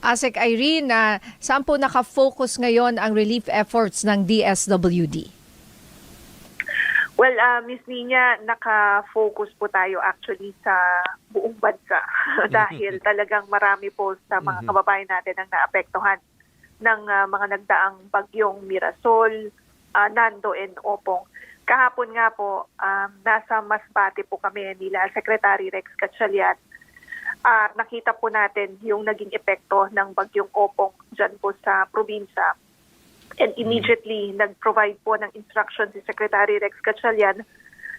ASEC Irene, saan po nakafocus ngayon ang relief efforts ng DSWD? Well, Miss Nina, naka-focus po tayo actually sa buong bansa dahil talagang marami po sa mga kababayan natin ang naapektuhan ng mga nagdaang bagyong Mirasol, Nando and Opong. Kahapon nga po, nasa Masbate po kami nila Secretary Rex Gatchalian. Nakita po natin yung naging epekto ng bagyong Opong dyan po sa probinsya. And immediately, nag-provide po ng instruction si Secretary Rex Gatchalian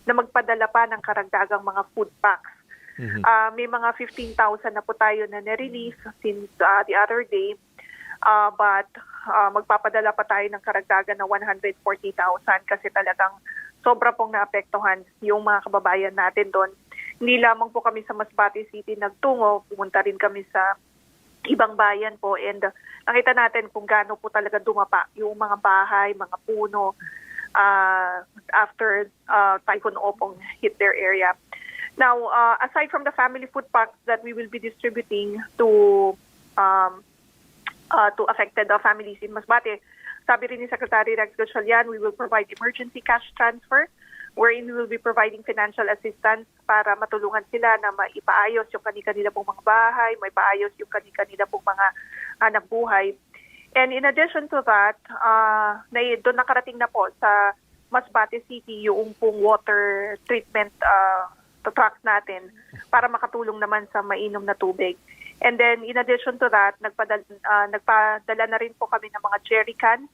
na magpadala pa ng karagdagang mga food packs. May mga 15,000 na po tayo na na-release since the other day. But magpapadala pa tayo ng karagdagan na 140,000 kasi talagang sobra pong naapektuhan yung mga kababayan natin doon. Hindi lamang po kami sa Masbate City nagtungo, pumunta rin kami sa ibang bayan po and nakita natin kung gaano po talaga dumapa yung mga bahay, mga puno after Typhoon Opong hit their area. Now, aside from the family food packs that we will be distributing to affected families in Masbate, sabi rin ni Secretary Rex Gatchalian, we will provide emergency cash transfer wherein we will be providing financial assistance para matulungan sila na maipaayos yung kanila pong mga bahay, maipaayos yung kanila pong mga hanap buhay. And in addition to that, doon nakarating na po sa Masbate City yung pong water treatment trucks natin para makatulong naman sa mainom na tubig. And then in addition to that, nagpadala na rin po kami ng mga jerry cans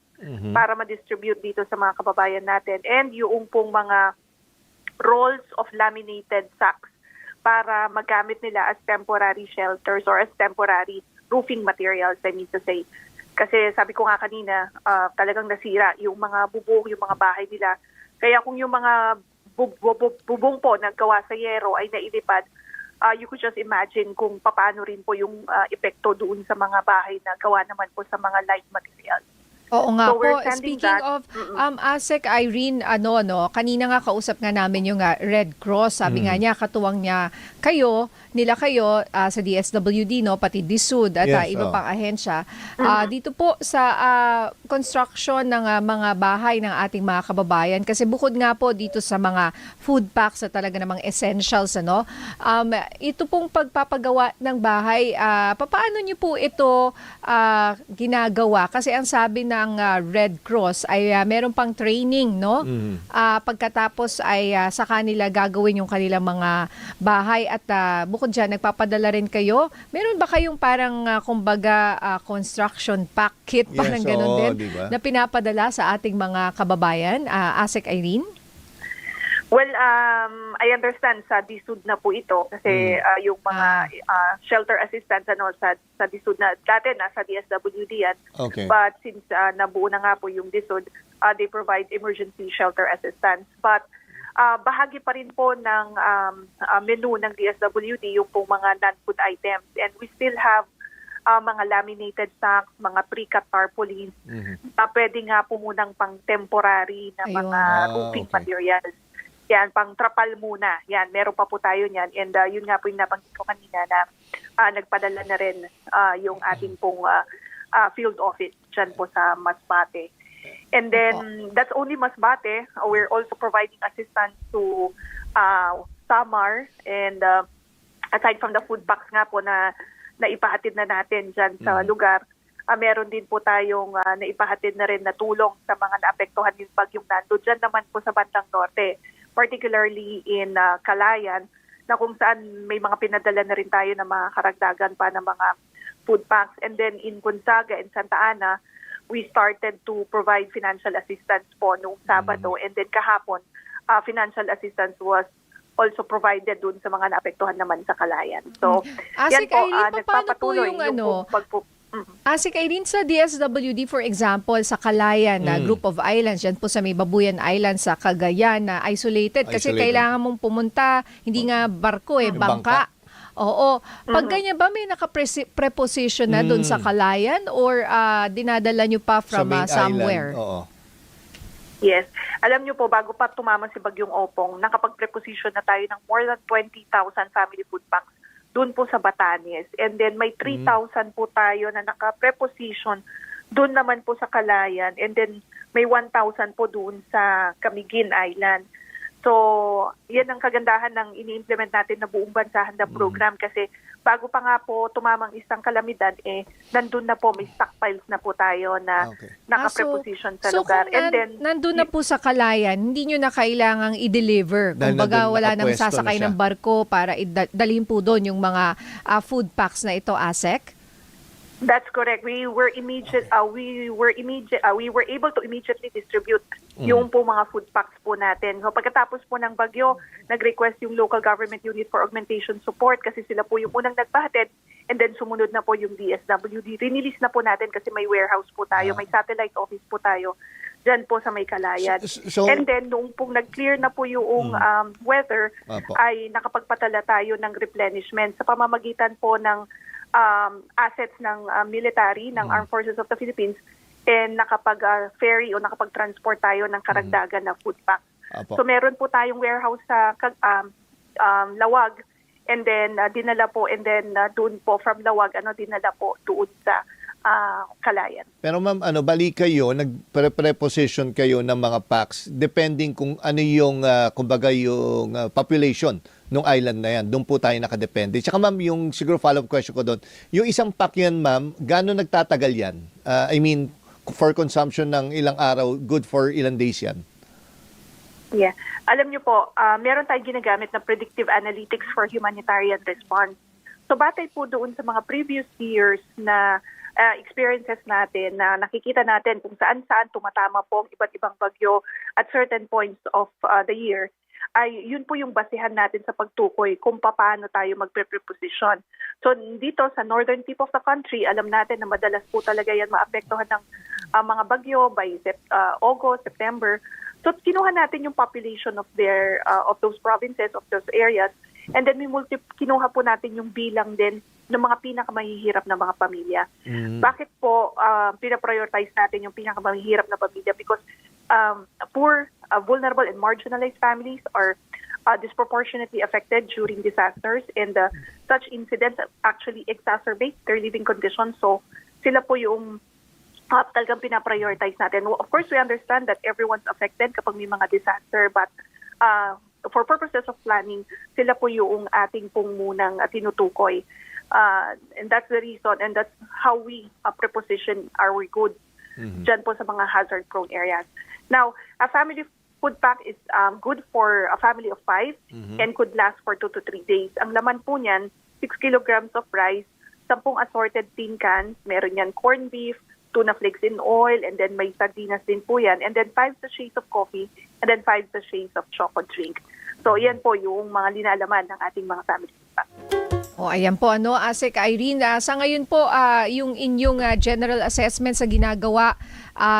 para ma-distribute dito sa mga kababayan natin. And yung pong mga rolls of laminated sacks para magamit nila as temporary shelters or as temporary roofing materials, I mean to say. Kasi sabi ko nga kanina, talagang nasira yung mga bubong, yung mga bahay nila. Kaya kung yung mga bubong po naggawa sa yero ay nailipad, you could just imagine kung paano rin po yung epekto doon sa mga bahay na gawa naman po sa mga light materials. Oo nga So po. Speaking of ASEC Irene, kanina nga kausap nga namin yung Red Cross. Sabi nga niya, katuwang niya nila kayo sa DSWD, pati DSUD at iba pang ahensya. Dito po sa construction ng mga bahay ng ating mga kababayan. Kasi bukod nga po dito sa mga food packs na talaga namang essentials, ito pong pagpapagawa ng bahay, paano niyo po ito ginagawa? Kasi ang sabi ng Red Cross ay meron pang training, pagkatapos ay sa kanila gagawin yung kanilang mga bahay at bukod dyan, nagpapadala rin kayo. Meron ba kayong parang kumbaga construction pack kit, parang ganun din, diba, na pinapadala sa ating mga kababayan? ASEC Irene? Well, I understand sa DSUD na po ito kasi yung mga shelter assistance sa DSUD na dati nasa DSWD yan. Okay. But since nabuo na nga po yung DSUD, they provide emergency shelter assistance. But bahagi pa rin po ng menu ng DSWD yung pong mga non-food items. And we still have mga laminated sacks, mga pre-cut tarpaulins. Pwede nga po munang pang temporary na mga roofing materials. Yan, pang trapal muna. Yan, meron pa po tayo niyan. And yun nga po yung nabanggit ko kanina na nagpadala na rin yung ating pong field office dyan po sa Masbate. And then, that's only Masbate. We're also providing assistance to Samar. And aside from the food packs nga po na naipahatid na natin dyan sa lugar, meron din po tayong naipahatid na rin na tulong sa mga naapektuhan ng bagyong Nando. Dyan naman po sa bandang norte, particularly in Calayan, na kung saan may mga pinadala na rin tayo na mga karagdagan pa ng mga food packs. And then in Gonzaga and Santa Ana, we started to provide financial assistance po noong Sabado. And then kahapon, financial assistance was also provided dun sa mga naapektuhan naman sa Calayan. So, yan ASEC po, Irene, paano po nagpapatuloy yung ASEC Irene, sa DSWD, for example, sa Calayan, na group of islands, yan po sa may Babuyan Island sa Cagayan, na isolated. Kasi kailangan mong pumunta, hindi nga barko, bangka. Oo. Pag ganyan ba, may naka-preposition na doon sa Calayan or dinadala nyo pa from somewhere? Oo. Yes. Alam nyo po, bago pa tumama si Bagyong Opong, nakapag-preposition na tayo ng more than 20,000 family food packs doon po sa Batanes. And then may 3,000 po tayo na naka-preposition doon naman po sa Calayan. And then may 1,000 po doon sa Camiguin Island. So, yan ang kagandahan ng ini-implement natin na buong bansahan na program kasi bago pa nga po tumamang isang kalamidad, nandun na po, may stockpiles na po tayo na naka-preposition sa lugar. And then, nandun na po sa Calayan, hindi nyo na kailangang i-deliver. Kumbaga wala nang sasakay ng barko para dalhin po doon yung mga food packs na ito, ASEC? That's correct. We were able to immediately distribute yung po mga food packs po natin. So pagkatapos po ng bagyo, nag-request yung local government unit for augmentation support kasi sila po yung unang nagpahatid, and then sumunod na po yung DSWD. Rinilis na po natin kasi may warehouse po tayo, may satellite office po tayo dyan po sa may Calayan. And then noong pong nag-clear na po yung weather, ay nakapagpatala tayo ng replenishment sa pamamagitan po ng assets ng military, ng Armed Forces of the Philippines, and nakapag-ferry o nakapag-transport tayo ng karagdagan na food pack. So meron po tayong warehouse sa Lawag, and then dinala po, and then doon po from Lawag, dinala po doon sa Calayan. Pero ma'am, balik kayo, nag-preposition kayo ng mga packs depending kung ano yung, kumbaga yung population nung island na yan. Doon po tayo nakadepende. Tsaka ma'am, yung siguro follow-up question ko doon, yung isang pack yan ma'am, gaano nagtatagal yan? I mean, for consumption ng ilang araw, good for ilang days yan? Yeah. Alam niyo po, meron tayong ginagamit na predictive analytics for humanitarian response. So batay po doon sa mga previous years na experiences natin na nakikita natin kung saan-saan tumatama po ang iba't ibang bagyo at certain points of the year, ay yun po yung basihan natin sa pagtukoy kung paano tayo magpe-preposition. So dito sa northern tip of the country, alam natin na madalas po talaga yan maapektuhan ng mga bagyo by August, September. So kinuha natin yung population of those provinces, of those areas, and then kinuha po natin yung bilang din ng mga pinakamahihirap na mga pamilya. Bakit po pinaprioritize natin yung pinakamahihirap na pamilya? Because poor, vulnerable, and marginalized families are disproportionately affected during disasters, and such incidents actually exacerbate their living conditions. So sila po yung talagang pinaprioritize natin. Of course, we understand that everyone's affected kapag may mga disaster, but for purposes of planning, sila po yung ating pong munang tinutukoy. And that's the reason, and that's how we preposition our goods dyan po sa mga hazard-prone areas. Now, a family food pack is good for a family of 5 and could last for 2 to 3 days. Ang laman po niyan, 6 kilograms of rice, 10 assorted tin cans, meron yan corned beef, tuna flakes in oil, and then may sardinas din po yan, and then 5 sachets of coffee, and then 5 sachets of chocolate drink. So, yan po yung mga linalaman ng ating mga family food pack. Ayan po, ASEC Irene, sa ngayon po, yung inyong general assessment sa ginagawa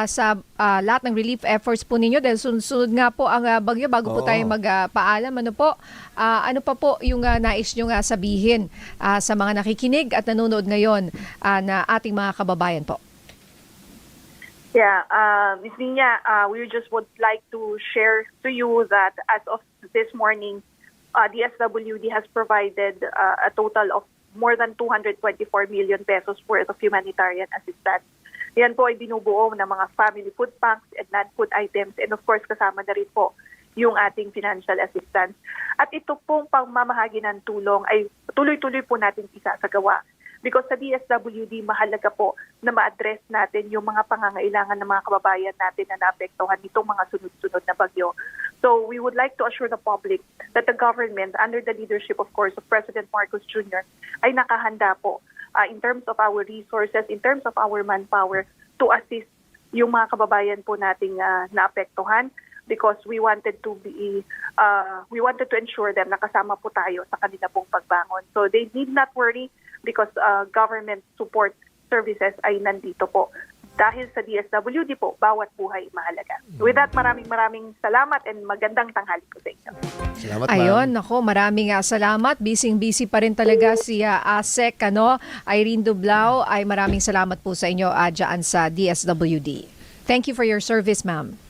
sa lahat ng relief efforts po ninyo, dahil sunod nga po ang bagyo bago po tayo magpaalam, ano pa po yung nais nyo sabihin sa mga nakikinig at nanonood ngayon na ating mga kababayan po? Yeah, Ms. Nina, we just would like to share to you that as of this morning, DSWD has provided a total of more than 224 million pesos worth of humanitarian assistance. Yan po ay binubuo ng mga family food packs and non-food items, and of course kasama na rin po yung ating financial assistance. At ito pong pagmamahagi ng tulong ay tuloy-tuloy po natin isasagawa. Because sa DSWD, mahalaga po na ma-address natin yung mga pangangailangan ng mga kababayan natin na naapektuhan nitong mga sunod-sunod na bagyo. So we would like to assure the public that the government, under the leadership, of course, of President Marcos Jr., ay nakahanda po in terms of our resources, in terms of our manpower, to assist yung mga kababayan po nating naapektuhan, because we wanted to ensure them na kasama po tayo sa kanila pong pagbangon. So they need not worry because government support services ay nandito po. Dahil sa DSWD po, bawat buhay mahalaga. With that, maraming salamat and magandang tanghali po sa inyo. Salamat, ma'am. Ayun, maraming salamat. Busy pa rin talaga si ASEC, Irene Dublao. Ay maraming salamat po sa inyo dyan sa DSWD. Thank you for your service, ma'am.